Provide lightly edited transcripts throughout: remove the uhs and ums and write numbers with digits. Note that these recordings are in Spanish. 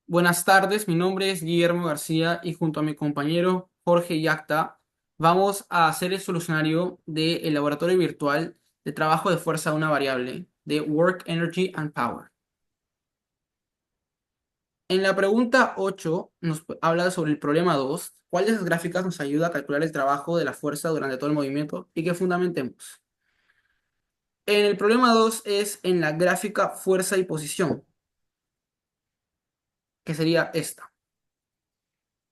Buenas tardes, mi nombre es Guillermo García y junto a mi compañero Jorge Yacta vamos a hacer el solucionario del laboratorio virtual de trabajo de fuerza de una variable de Work, Energy and Power. En la pregunta 8 nos habla sobre el problema 2. ¿Cuál de esas gráficas nos ayuda a calcular el trabajo de la fuerza durante todo el movimiento y que fundamentemos? En el problema 2 es en la gráfica fuerza y posición, que sería esta.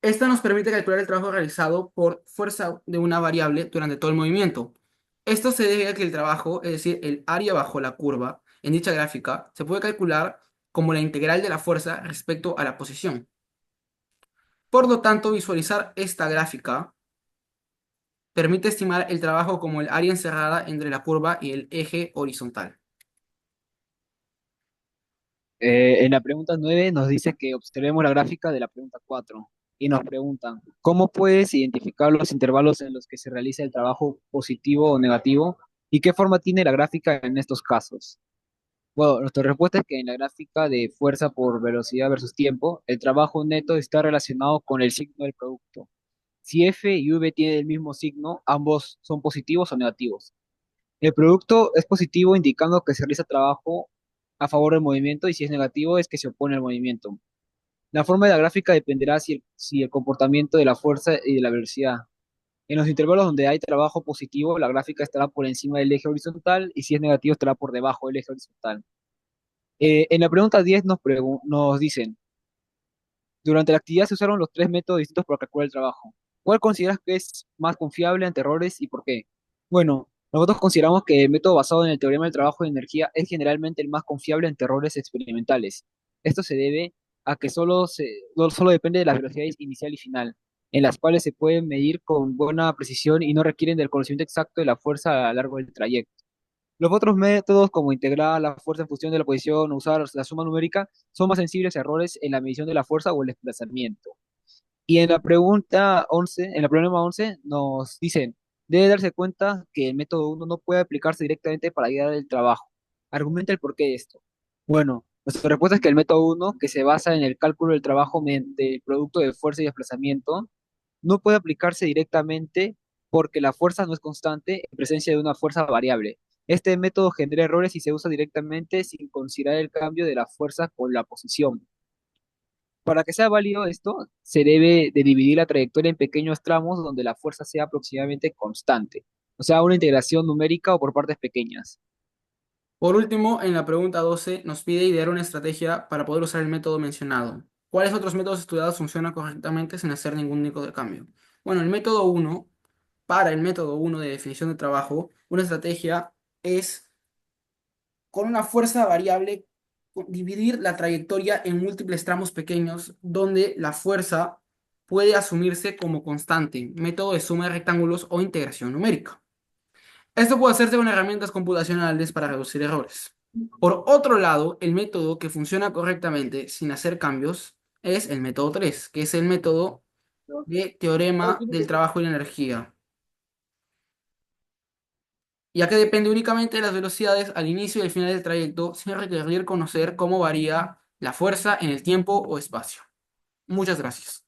Esta nos permite calcular el trabajo realizado por fuerza de una variable durante todo el movimiento. Esto se debe a que el trabajo, es decir, el área bajo la curva, en dicha gráfica, se puede calcular como la integral de la fuerza respecto a la posición. Por lo tanto, visualizar esta gráfica permite estimar el trabajo como el área encerrada entre la curva y el eje horizontal. En la pregunta 9 nos dice que observemos la gráfica de la pregunta 4 y nos preguntan, ¿cómo puedes identificar los intervalos en los que se realiza el trabajo positivo o negativo? ¿Y qué forma tiene la gráfica en estos casos? Bueno, nuestra respuesta es que en la gráfica de fuerza por velocidad versus tiempo, el trabajo neto está relacionado con el signo del producto. Si F y V tienen el mismo signo, ambos son positivos o negativos. El producto es positivo indicando que se realiza trabajo a favor del movimiento y si es negativo es que se opone al movimiento. La forma de la gráfica dependerá si el comportamiento de la fuerza y de la velocidad. En los intervalos donde hay trabajo positivo, la gráfica estará por encima del eje horizontal y si es negativo estará por debajo del eje horizontal. En la pregunta 10 nos dicen, durante la actividad se usaron los tres métodos distintos para calcular el trabajo. ¿Cuál consideras que es más confiable ante errores y por qué? Bueno, nosotros consideramos que el método basado en el teorema del trabajo de energía es generalmente el más confiable ante errores experimentales. Esto se debe a que solo depende de las velocidades inicial y final, en las cuales se pueden medir con buena precisión y no requieren del conocimiento exacto de la fuerza a lo largo del trayecto. Los otros métodos, como integrar la fuerza en función de la posición o usar la suma numérica, son más sensibles a errores en la medición de la fuerza o el desplazamiento. Y en la pregunta 11, en la problema 11, nos dicen, debe darse cuenta que el método uno no puede aplicarse directamente para guiar el trabajo. Argumenta el porqué de esto. Bueno, nuestra respuesta es que el método uno, que se basa en el cálculo del trabajo mediante el producto de fuerza y desplazamiento, no puede aplicarse directamente porque la fuerza no es constante en presencia de una fuerza variable. Este método genera errores si se usa directamente sin considerar el cambio de la fuerza con la posición. Para que sea válido esto, se debe de dividir la trayectoria en pequeños tramos donde la fuerza sea aproximadamente constante, o sea, una integración numérica o por partes pequeñas. Por último, en la pregunta 12 nos pide idear una estrategia para poder usar el método mencionado. ¿Cuáles otros métodos estudiados funcionan correctamente sin hacer ningún tipo de cambio? Bueno, para el método uno de definición de trabajo, una estrategia es con una fuerza variable dividir la trayectoria en múltiples tramos pequeños donde la fuerza puede asumirse como constante, método de suma de rectángulos o integración numérica. Esto puede hacerse con herramientas computacionales para reducir errores. Por otro lado, el método que funciona correctamente sin hacer cambios es el método 3, que es el método de teorema del trabajo y la energía, ya que depende únicamente de las velocidades al inicio y al final del trayecto sin requerir conocer cómo varía la fuerza en el tiempo o espacio. Muchas gracias.